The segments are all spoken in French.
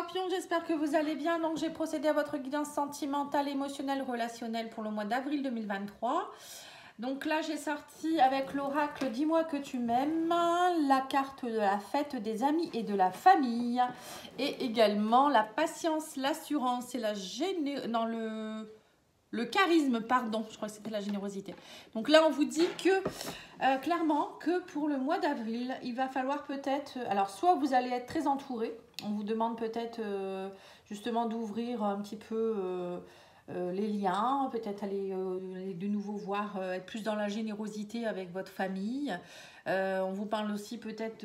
Scorpion, j'espère que vous allez bien. Donc, j'ai procédé à votre guidance sentimentale, émotionnelle, relationnelle pour le mois d'avril 2023. Donc là, j'ai sorti avec l'oracle « Dis-moi que tu m'aimes », la carte de la fête des amis et de la famille, et également la patience, l'assurance et la le charisme, pardon, je crois que c'était la générosité. Donc là, on vous dit que, clairement, que pour le mois d'avril, il va falloir peut-être, alors soit vous allez être très entouré, on vous demande peut-être justement d'ouvrir un petit peu les liens, peut-être aller de nouveau voir, être plus dans la générosité avec votre famille. On vous parle aussi peut-être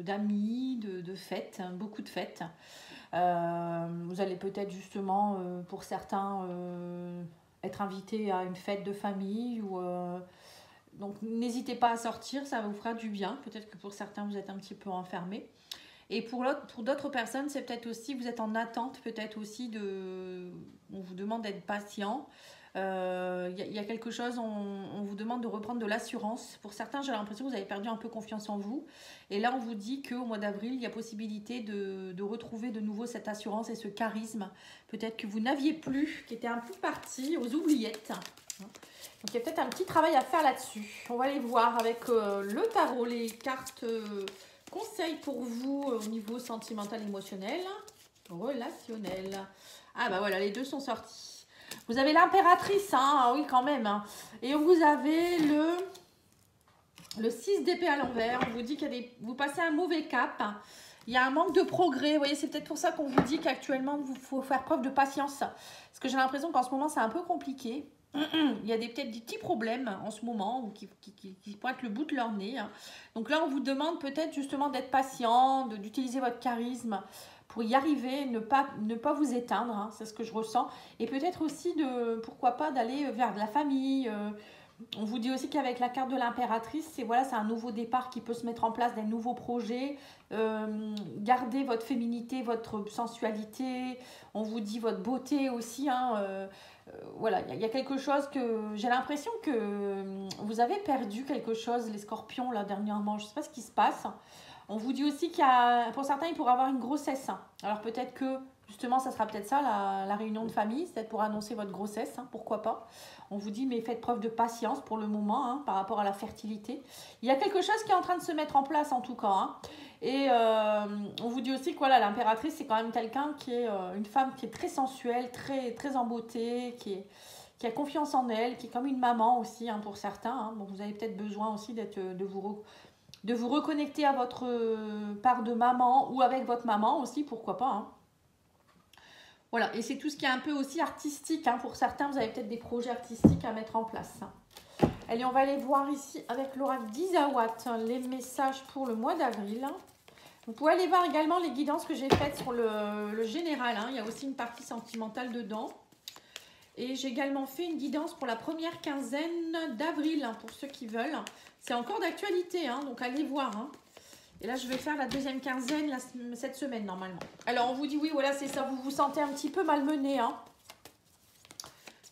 d'amis, de fêtes, hein, beaucoup de fêtes. Vous allez peut-être justement, pour certains, être invité à une fête de famille. Donc n'hésitez pas à sortir, ça vous fera du bien. Peut-être que pour certains, vous êtes un petit peu enfermés. Et pour d'autres personnes, c'est peut-être aussi, vous êtes en attente peut-être aussi on vous demande d'être patient. Y a quelque chose, on vous demande de reprendre de l'assurance. Pour certains, j'ai l'impression que vous avez perdu un peu confiance en vous. Et là, on vous dit qu'au mois d'avril, il y a possibilité de retrouver de nouveau cette assurance et ce charisme. Peut-être que vous n'aviez plus, qui était un peu parti aux oubliettes. Donc, il y a peut-être un petit travail à faire là-dessus. On va aller voir avec le tarot, les cartes conseils pour vous au niveau sentimental, émotionnel, relationnel. Ah bah voilà, les deux sont sortis. Vous avez l'impératrice, hein, oui quand même. Hein. Et vous avez le 6 d'épée à l'envers. On vous dit qu'il vous passez un mauvais cap. Il y a un manque de progrès. Vous voyez, c'est peut-être pour ça qu'on vous dit qu'actuellement, il faut faire preuve de patience. Parce que j'ai l'impression qu'en ce moment, c'est un peu compliqué. Il y a peut-être des petits problèmes en ce moment qui pointent le bout de leur nez. Donc là, on vous demande peut-être justement d'être patient, d'utiliser votre charisme pour y arriver, ne pas vous éteindre. Hein, c'est ce que je ressens. Et peut-être aussi, pourquoi pas, d'aller vers de la famille. On vous dit aussi qu'avec la carte de l'impératrice, c'est un nouveau départ qui peut se mettre en place, des nouveaux projets. Gardez votre féminité, votre sensualité. On vous dit votre beauté aussi. Voilà, il y a quelque chose que j'ai l'impression que vous avez perdu quelque chose, les scorpions, là, dernièrement. Je ne sais pas ce qui se passe. On vous dit aussi pour certains, il pourrait avoir une grossesse. Alors peut-être que, justement, ça sera peut-être ça, la réunion de famille, c'est peut-être pour annoncer votre grossesse, pourquoi pas. On vous dit, mais faites preuve de patience pour le moment, par rapport à la fertilité. Il y a quelque chose qui est en train de se mettre en place, en tout cas. Et on vous dit aussi que l'impératrice, c'est quand même quelqu'un qui est une femme qui est très sensuelle, très, très en beauté, qui a confiance en elle, qui est comme une maman aussi, pour certains. Bon, vous avez peut-être besoin aussi de vous reconnecter à votre part de maman ou avec votre maman aussi, pourquoi pas. Voilà, et c'est tout ce qui est un peu aussi artistique. Pour certains, vous avez peut-être des projets artistiques à mettre en place. Allez, on va aller voir ici avec l'oracle d'Isawat les messages pour le mois d'avril. Vous pouvez aller voir également les guidances que j'ai faites sur le général. Il y a aussi une partie sentimentale dedans. Et j'ai également fait une guidance pour la première quinzaine d'avril, pour ceux qui veulent. C'est encore d'actualité, donc allez voir. Et là, je vais faire la deuxième quinzaine cette semaine, normalement. Alors, on vous dit, oui, voilà, c'est ça. Vous vous sentez un petit peu malmené,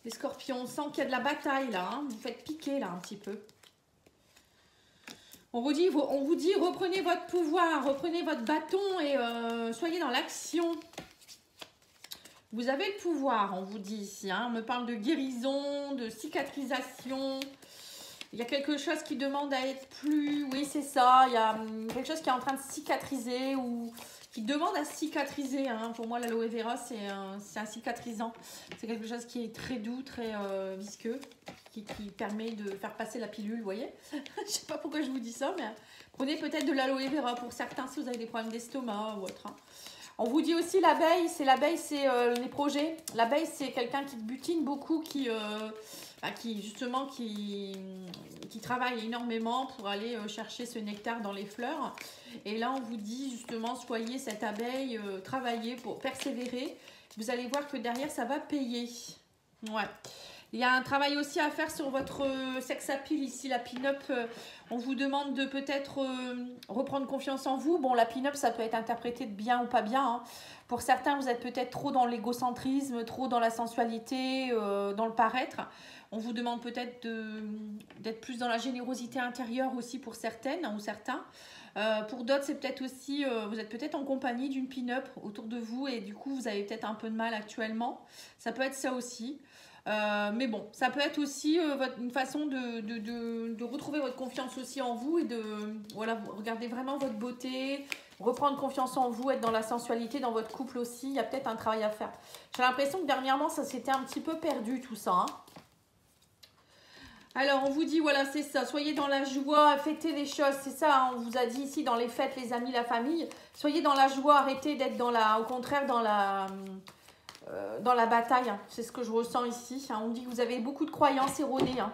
les scorpions, on sent qu'il y a de la bataille, là. Vous faites piquer, là, un petit peu. On vous dit, reprenez votre pouvoir, reprenez votre bâton et soyez dans l'action. Vous avez le pouvoir, on vous dit ici. On me parle de guérison, de cicatrisation. Il y a quelque chose qui demande à être plus... Oui, c'est ça. Il y a quelque chose qui est en train de cicatriser ou qui demande à cicatriser. Pour moi, l'aloe vera, c'est un cicatrisant. C'est quelque chose qui est très doux, très visqueux, qui permet de faire passer la pilule, vous voyez. Je ne sais pas pourquoi je vous dis ça, mais prenez peut-être de l'aloe vera pour certains si vous avez des problèmes d'estomac ou autre. On vous dit aussi l'abeille, c'est les projets. L'abeille, c'est quelqu'un qui butine beaucoup, qui travaille énormément pour aller chercher ce nectar dans les fleurs. Et là, on vous dit justement, soyez cette abeille, travaillez pour persévérer. Vous allez voir que derrière, ça va payer. Ouais. Il y a un travail aussi à faire sur votre sex appeal ici, la pin-up. On vous demande de peut-être reprendre confiance en vous. Bon, la pin-up, ça peut être interprété de bien ou pas bien, hein. Pour certains, vous êtes peut-être trop dans l'égocentrisme, trop dans la sensualité, dans le paraître. On vous demande peut-être d'être plus dans la générosité intérieure aussi pour certaines ou certains. Pour d'autres, c'est peut-être aussi, vous êtes peut-être en compagnie d'une pin-up autour de vous et du coup, vous avez peut-être un peu de mal actuellement. Ça peut être ça aussi. Mais bon, ça peut être aussi une façon de retrouver votre confiance aussi en vous et de voilà, regarder vraiment votre beauté, reprendre confiance en vous, être dans la sensualité dans votre couple aussi. Il y a peut-être un travail à faire. J'ai l'impression que dernièrement, ça s'était un petit peu perdu tout ça, hein. Alors, on vous dit, voilà, c'est ça. Soyez dans la joie, fêtez les choses. C'est ça, hein, on vous a dit ici dans les fêtes, les amis, la famille. Soyez dans la joie, arrêtez d'être au contraire, dans la bataille. C'est ce que je ressens ici, hein. On dit que vous avez beaucoup de croyances erronées, hein.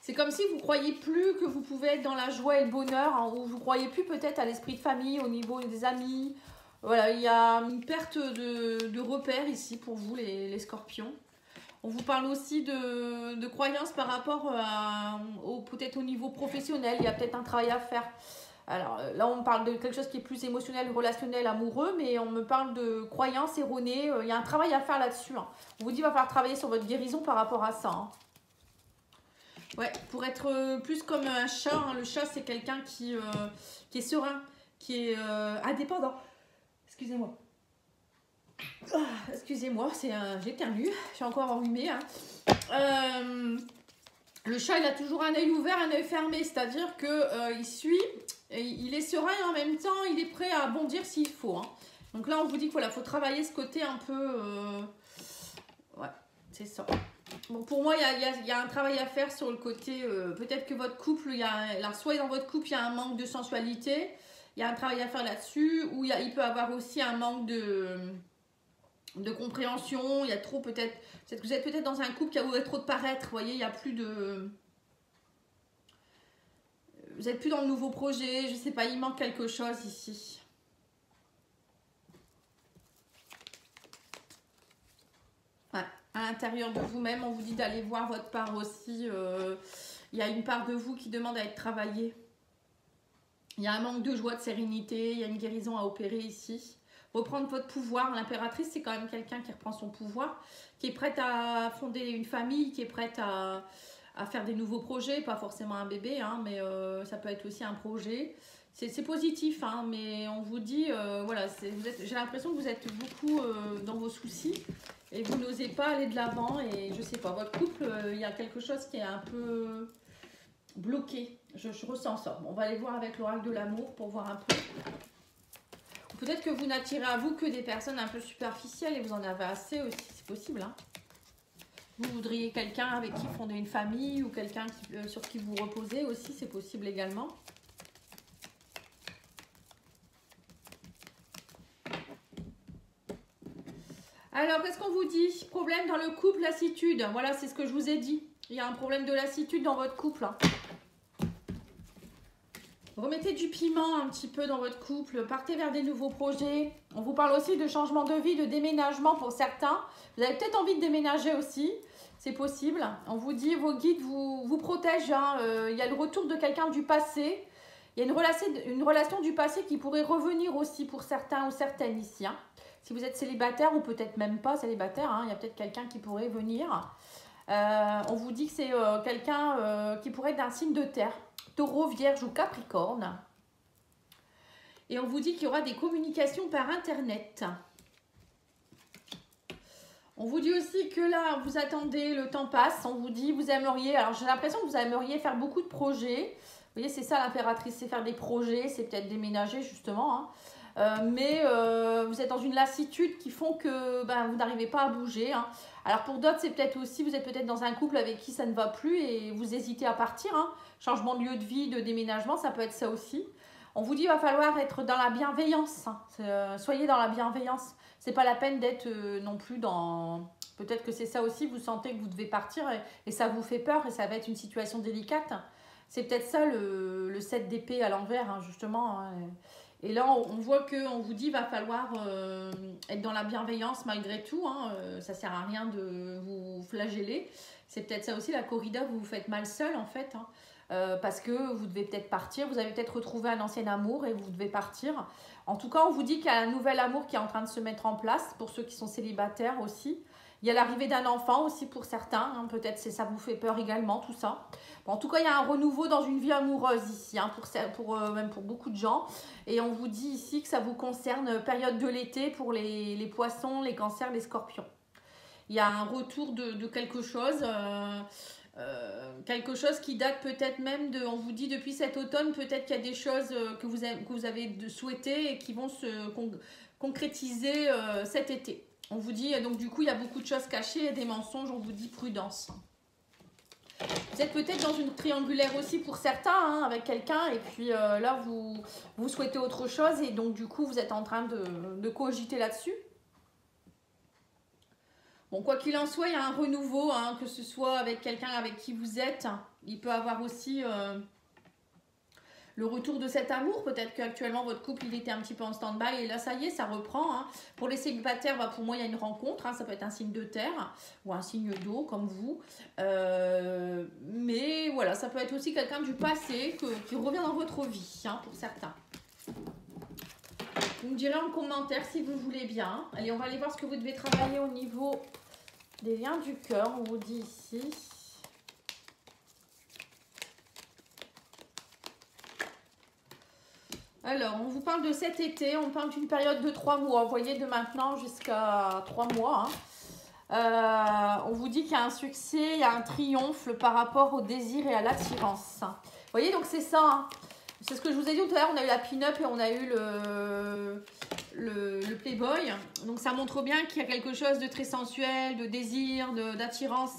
C'est comme si vous ne croyez plus que vous pouvez être dans la joie et le bonheur, hein, ou vous ne croyez plus peut-être à l'esprit de famille, au niveau des amis. Voilà, il y a une perte de repères ici pour vous, les scorpions. On vous parle aussi de croyances par rapport peut-être au niveau professionnel. Il y a peut-être un travail à faire. Alors là, on parle de quelque chose qui est plus émotionnel, relationnel, amoureux, mais on me parle de croyances erronées. Il y a un travail à faire là-dessus, hein. On vous dit qu'il va falloir travailler sur votre guérison par rapport à ça, hein. Ouais, pour être plus comme un chat, hein. Le chat, c'est quelqu'un qui est serein, qui est indépendant. Excusez-moi. Excusez-moi, j'éternue, je suis encore enrhumée, hein. Le chat, il a toujours un œil ouvert, un œil fermé, c'est-à-dire que il suit, et il est serein et en même temps, il est prêt à bondir s'il faut, hein. Donc là, on vous dit qu'il voilà, faut travailler ce côté un peu... ouais, c'est ça. Bon, pour moi, il y a un travail à faire sur le côté... peut-être que votre couple, soit dans votre couple, il y a un manque de sensualité, il y a un travail à faire là-dessus, ou il peut avoir aussi un manque de compréhension, il y a trop peut-être que vous êtes peut-être dans un couple qui a trop de paraître, vous voyez, il y a plus de... Vous n'êtes plus dans le nouveau projet, je sais pas, il manque quelque chose ici. Ouais, à l'intérieur de vous-même, on vous dit d'aller voir votre part aussi, il y a une part de vous qui demande à être travaillée. Il y a un manque de joie, de sérénité, il y a une guérison à opérer ici. Reprendre votre pouvoir. L'impératrice, c'est quand même quelqu'un qui reprend son pouvoir, qui est prête à fonder une famille, qui est prête à faire des nouveaux projets, pas forcément un bébé, hein, mais ça peut être aussi un projet. C'est positif, hein, mais on vous dit, voilà, j'ai l'impression que vous êtes beaucoup dans vos soucis et vous n'osez pas aller de l'avant et je sais pas, votre couple, il y a quelque chose qui est un peu bloqué. Je ressens ça. Bon, on va aller voir avec l'oracle de l'amour pour voir un peu. Peut-être que vous n'attirez à vous que des personnes un peu superficielles et vous en avez assez aussi, c'est possible, hein. Vous voudriez quelqu'un avec qui fonder une famille ou quelqu'un sur qui vous reposez aussi, c'est possible également. Alors, qu'est-ce qu'on vous dit? Problème dans le couple, lassitude. Voilà, c'est ce que je vous ai dit. Il y a un problème de lassitude dans votre couple, hein. Remettez du piment un petit peu dans votre couple, partez vers des nouveaux projets. On vous parle aussi de changement de vie, de déménagement pour certains. Vous avez peut-être envie de déménager aussi, c'est possible. On vous dit, vos guides vous protègent, hein. Il y a le retour de quelqu'un du passé. Il y a une relation du passé qui pourrait revenir aussi pour certains ou certaines ici, hein. Si vous êtes célibataire ou peut-être même pas célibataire, hein, il y a peut-être quelqu'un qui pourrait venir. On vous dit que c'est quelqu'un qui pourrait être d'un signe de terre. Taureau, Vierge ou Capricorne. Et on vous dit qu'il y aura des communications par Internet. On vous dit aussi que là, vous attendez, le temps passe. On vous dit, vous aimeriez... Alors, j'ai l'impression que vous aimeriez faire beaucoup de projets. Vous voyez, c'est ça l'impératrice, c'est faire des projets, c'est peut-être déménager justement, hein. Mais vous êtes dans une lassitude qui font que vous n'arrivez pas à bouger, hein. Alors pour d'autres, c'est peut-être aussi, vous êtes peut-être dans un couple avec qui ça ne va plus et vous hésitez à partir, hein. Changement de lieu de vie, de déménagement, ça peut être ça aussi. On vous dit qu'il va falloir être dans la bienveillance, hein. Soyez dans la bienveillance. C'est pas la peine d'être non plus dans... Peut-être que c'est ça aussi, vous sentez que vous devez partir et ça vous fait peur et ça va être une situation délicate. C'est peut-être ça le 7 d'épée à l'envers, hein, justement, hein. Et là, on voit qu'on vous dit, il va falloir être dans la bienveillance malgré tout. Hein, ça ne sert à rien de vous flageller. C'est peut-être ça aussi, la corrida, vous vous faites mal seul en fait. Hein, parce que vous devez peut-être partir. Vous avez peut-être retrouvé un ancien amour et vous devez partir. En tout cas, on vous dit qu'il y a un nouvel amour qui est en train de se mettre en place pour ceux qui sont célibataires aussi. Il y a l'arrivée d'un enfant aussi pour certains. Hein, peut-être ça vous fait peur également, tout ça. Bon, en tout cas, il y a un renouveau dans une vie amoureuse ici, hein, même pour beaucoup de gens. Et on vous dit ici que ça vous concerne période de l'été pour les poissons, les cancers, les scorpions. Il y a un retour de quelque chose qui date peut-être même de, on vous dit depuis cet automne, peut-être qu'il y a des choses que vous avez souhaitées et qui vont se concrétiser cet été. On vous dit, donc du coup, il y a beaucoup de choses cachées et des mensonges, on vous dit prudence. Vous êtes peut-être dans une triangulaire aussi pour certains, hein, avec quelqu'un, et puis là, vous souhaitez autre chose, et donc du coup, vous êtes en train de cogiter là-dessus. Bon, quoi qu'il en soit, il y a un renouveau, hein, que ce soit avec quelqu'un avec qui vous êtes. Il peut avoir aussi le retour de cet amour. Peut-être qu'actuellement, votre couple, il était un petit peu en stand-by. Et là, ça y est, ça reprend. Hein. Pour les célibataires, bah, pour moi, il y a une rencontre. Hein. Ça peut être un signe de terre ou un signe d'eau, comme vous. Mais voilà, ça peut être aussi quelqu'un du passé qui revient dans votre vie, hein, pour certains. Vous me direz en commentaire si vous voulez bien. Allez, on va aller voir ce que vous devez travailler au niveau des liens du cœur. On vous dit ici. Alors, on vous parle de cet été. On parle d'une période de 3 mois. Vous voyez, de maintenant jusqu'à 3 mois. Hein. On vous dit qu'il y a un succès, il y a un triomphe par rapport au désir et à l'attirance. Vous voyez, donc c'est ça. Hein. C'est ce que je vous ai dit tout à l'heure, on a eu la pin-up et on a eu le Playboy. Donc ça montre bien qu'il y a quelque chose de très sensuel, de désir, d'attirance.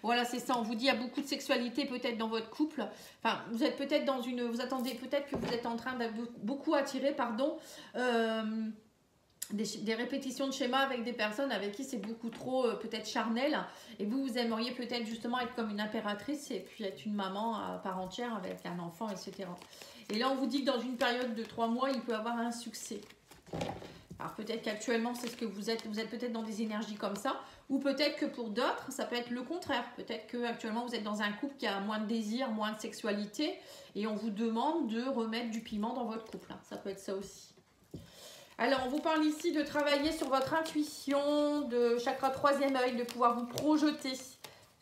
Voilà, c'est ça. On vous dit qu'il y a beaucoup de sexualité peut-être dans votre couple. Enfin, vous êtes peut-être dans une... Vous attendez peut-être que vous êtes en train de beaucoup attirer, des répétitions de schémas avec des personnes avec qui c'est beaucoup trop peut-être charnel, et vous aimeriez peut-être justement être comme une impératrice et puis être une maman à part entière avec un enfant, etc. Et là on vous dit que dans une période de 3 mois il peut avoir un succès. Alors peut-être qu'actuellement c'est ce que vous êtes peut-être dans des énergies comme ça, ou peut-être que pour d'autres ça peut être le contraire, peut-être que actuellement vous êtes dans un couple qui a moins de désir, moins de sexualité, et on vous demande de remettre du piment dans votre couple, ça peut être ça aussi. Alors, on vous parle ici de travailler sur votre intuition, de chakra 3e œil, de pouvoir vous projeter.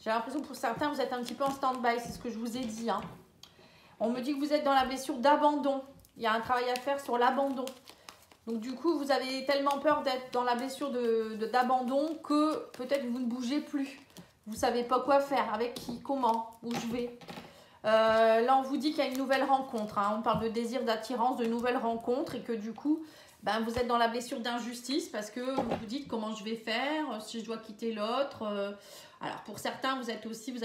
J'ai l'impression que pour certains, vous êtes un petit peu en stand-by, c'est ce que je vous ai dit. Hein. On me dit que vous êtes dans la blessure d'abandon. Il y a un travail à faire sur l'abandon. Donc du coup, vous avez tellement peur d'être dans la blessure d'abandon que peut-être vous ne bougez plus. Vous ne savez pas quoi faire, avec qui, comment, où je vais. Là, on vous dit qu'il y a une nouvelle rencontre. Hein. On parle de désir, d'attirance, de nouvelles rencontres et que du coup... Ben, vous êtes dans la blessure d'injustice parce que vous vous dites comment je vais faire, si je dois quitter l'autre. Alors pour certains, vous avez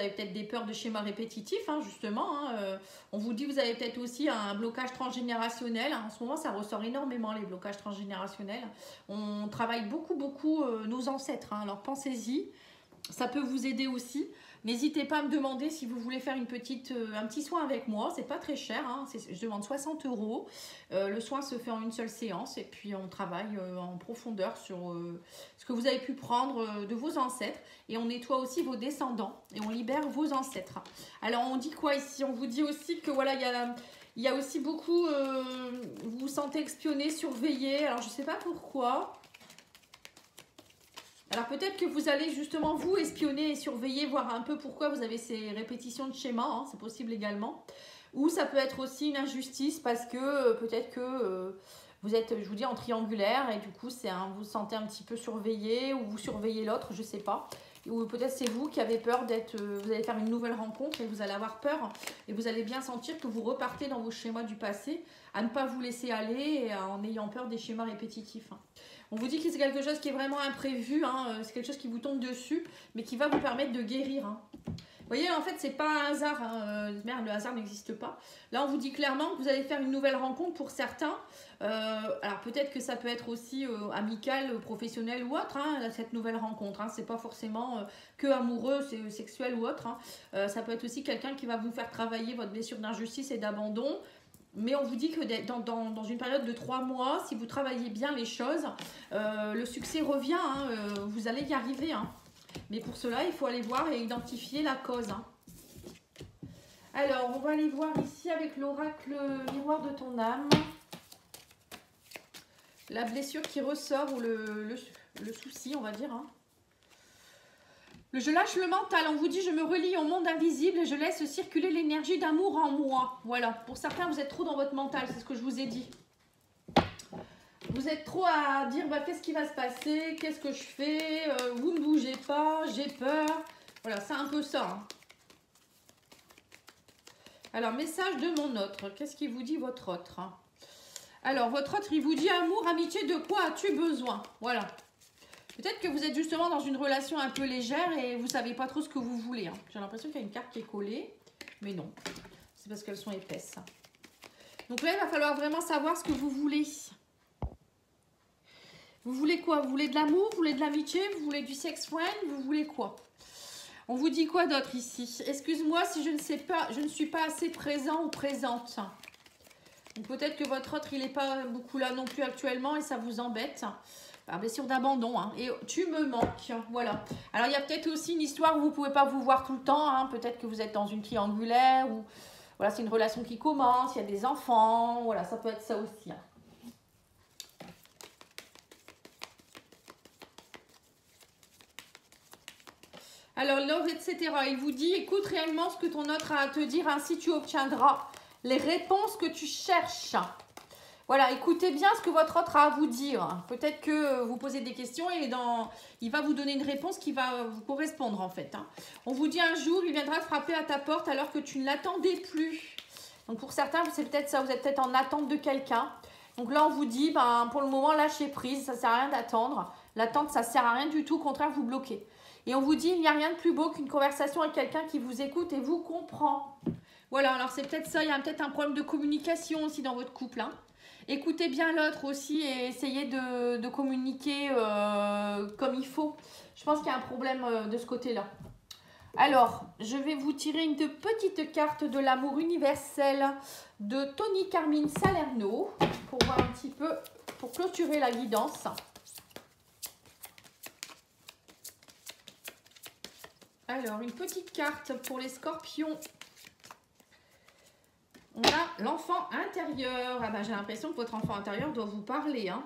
peut-être des peurs de schémas répétitifs, hein, justement. Hein. On vous dit que vous avez peut-être aussi un blocage transgénérationnel. En ce moment, ça ressort énormément, les blocages transgénérationnels. On travaille beaucoup nos ancêtres. Hein. Alors pensez-y, ça peut vous aider aussi. N'hésitez pas à me demander si vous voulez faire un petit soin avec moi. C'est pas très cher, hein. Je demande 60 €. Le soin se fait en une seule séance et puis on travaille en profondeur sur ce que vous avez pu prendre de vos ancêtres, et on nettoie aussi vos descendants et on libère vos ancêtres. Alors on dit quoi ici? On vous dit aussi que voilà, il y a aussi beaucoup, vous vous sentez espionné, surveillé. Alors je sais pas pourquoi. Alors peut-être que vous allez justement vous espionner et surveiller, voir un peu pourquoi vous avez ces répétitions de schémas, hein, c'est possible également. Ou ça peut être aussi une injustice parce que peut-être que vous êtes, je vous dis, en triangulaire et du coup vous vous sentez un petit peu surveillé ou vous surveillez l'autre, je ne sais pas. Ou peut-être c'est vous qui avez peur vous allez faire une nouvelle rencontre et vous allez avoir peur et vous allez bien sentir que vous repartez dans vos schémas du passé, à ne pas vous laisser aller et en ayant peur des schémas répétitifs. Hein. On vous dit que c'est quelque chose qui est vraiment imprévu, hein, c'est quelque chose qui vous tombe dessus, mais qui va vous permettre de guérir. Hein. Vous voyez, en fait, c'est pas un hasard. Hein. Merde, le hasard n'existe pas. Là, on vous dit clairement que vous allez faire une nouvelle rencontre pour certains. Alors, peut-être que ça peut être aussi amical, professionnel ou autre, hein, cette nouvelle rencontre. Hein. C'est pas forcément que amoureux, sexuel ou autre. Hein. Ça peut être aussi quelqu'un qui va vous faire travailler votre blessure d'injustice et d'abandon. Mais on vous dit que dans une période de 3 mois, si vous travaillez bien les choses, le succès revient, hein, vous allez y arriver. Hein. Mais pour cela, il faut aller voir et identifier la cause. Hein. Alors, on va aller voir ici avec l'oracle miroir de ton âme. La blessure qui ressort ou le souci, on va dire. Hein. Je lâche le mental, on vous dit je me relie au monde invisible et je laisse circuler l'énergie d'amour en moi. Voilà, pour certains vous êtes trop dans votre mental, c'est ce que je vous ai dit. Vous êtes trop à dire bah, qu'est-ce qui va se passer, qu'est-ce que je fais, vous ne bougez pas, j'ai peur. Voilà, c'est un peu ça. Hein. Alors, message de mon autre, qu'est-ce qu'il vous dit votre autre? Alors, votre autre, il vous dit amour, amitié, de quoi as-tu besoin? Voilà. Peut-être que vous êtes justement dans une relation un peu légère et vous ne savez pas trop ce que vous voulez. Hein. J'ai l'impression qu'il y a une carte qui est collée, mais non. C'est parce qu'elles sont épaisses. Donc là, il va falloir vraiment savoir ce que vous voulez. Vous voulez quoi? Vous voulez de l'amour? Vous voulez de l'amitié? Vous voulez du sex friend? Vous voulez quoi? On vous dit quoi d'autre ici? Excuse-moi si je ne sais pas, je ne suis pas assez présent ou présente. Donc peut-être que votre autre, il n'est pas beaucoup là non plus actuellement et ça vous embête. Par blessure d'abandon. Hein. Et tu me manques. Voilà. Alors il y a peut-être aussi une histoire où vous ne pouvez pas vous voir tout le temps. Hein. Peut-être que vous êtes dans une triangulaire ou voilà, c'est une relation qui commence, il y a des enfants. Voilà, ça peut être ça aussi. Hein. Alors, love, etc. Il vous dit, écoute réellement ce que ton autre a à te dire, ainsi tu obtiendras les réponses que tu cherches. Voilà, écoutez bien ce que votre autre a à vous dire. Peut-être que vous posez des questions et il va vous donner une réponse qui va vous correspondre en fait. Hein. On vous dit un jour, il viendra frapper à ta porte alors que tu ne l'attendais plus. Donc pour certains, c'est peut-être ça, vous êtes peut-être en attente de quelqu'un. Donc là, on vous dit, ben, pour le moment, lâchez prise, ça ne sert à rien d'attendre. L'attente, ça ne sert à rien du tout, au contraire, vous bloquez. Et on vous dit, il n'y a rien de plus beau qu'une conversation avec quelqu'un qui vous écoute et vous comprend. Voilà, alors c'est peut-être ça, il y a peut-être un problème de communication aussi dans votre couple. Hein. Écoutez bien l'autre aussi et essayez de communiquer comme il faut. Je pense qu'il y a un problème de ce côté-là. Alors, je vais vous tirer une petite carte de l'amour universel de Tony Carmine Salerno pour voir un petit peu, pour clôturer la guidance. Alors, une petite carte pour les scorpions. On a l'enfant intérieur. Ah ben, j'ai l'impression que votre enfant intérieur doit vous parler. Hein.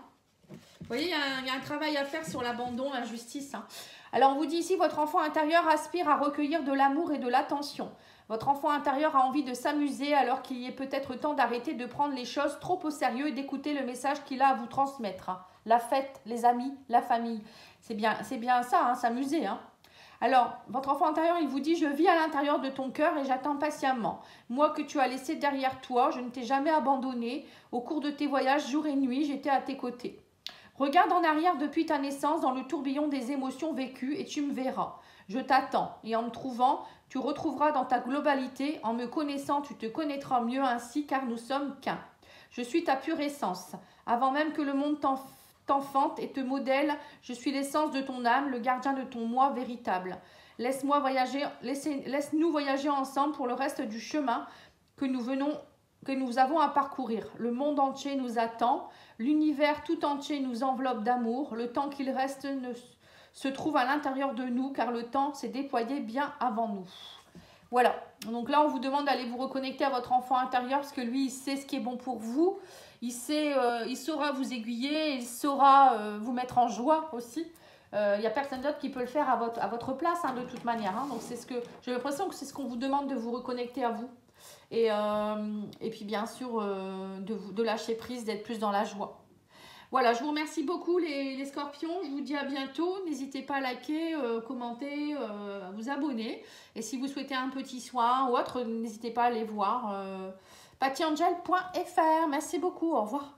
Vous voyez, il y a un travail à faire sur l'abandon, l'injustice. Hein. Alors, on vous dit ici, votre enfant intérieur aspire à recueillir de l'amour et de l'attention. Votre enfant intérieur a envie de s'amuser alors qu'il y est peut-être temps d'arrêter de prendre les choses trop au sérieux et d'écouter le message qu'il a à vous transmettre. Hein. La fête, les amis, la famille. C'est bien ça, hein, s'amuser. Hein. Alors, votre enfant intérieur, il vous dit, je vis à l'intérieur de ton cœur et j'attends patiemment. Moi que tu as laissé derrière toi, je ne t'ai jamais abandonné. Au cours de tes voyages, jour et nuit, j'étais à tes côtés. Regarde en arrière depuis ta naissance dans le tourbillon des émotions vécues et tu me verras. Je t'attends et en me trouvant, tu retrouveras dans ta globalité. En me connaissant, tu te connaîtras mieux ainsi car nous sommes qu'un. Je suis ta pure essence. Avant même que le monde t'enfante et te modèle, je suis l'essence de ton âme, le gardien de ton moi véritable. Laisse-nous voyager ensemble pour le reste du chemin que nous avons à parcourir. Le monde entier nous attend, l'univers tout entier nous enveloppe d'amour. Le temps qu'il reste se trouve à l'intérieur de nous, car le temps s'est déployé bien avant nous. Voilà, donc là on vous demande d'aller vous reconnecter à votre enfant intérieur, parce que lui il sait ce qui est bon pour vous. Il saura vous aiguiller, il saura vous mettre en joie aussi. Il n'y a personne d'autre qui peut le faire à votre place, hein, de toute manière. Hein. Donc j'ai l'impression que c'est ce qu'on vous demande de vous reconnecter à vous. Et puis bien sûr, de lâcher prise, d'être plus dans la joie. Voilà, je vous remercie beaucoup les scorpions. Je vous dis à bientôt. N'hésitez pas à liker, commenter, à vous abonner. Et si vous souhaitez un petit soin ou autre, n'hésitez pas à aller voir. pattyangel.fr. Merci beaucoup, au revoir.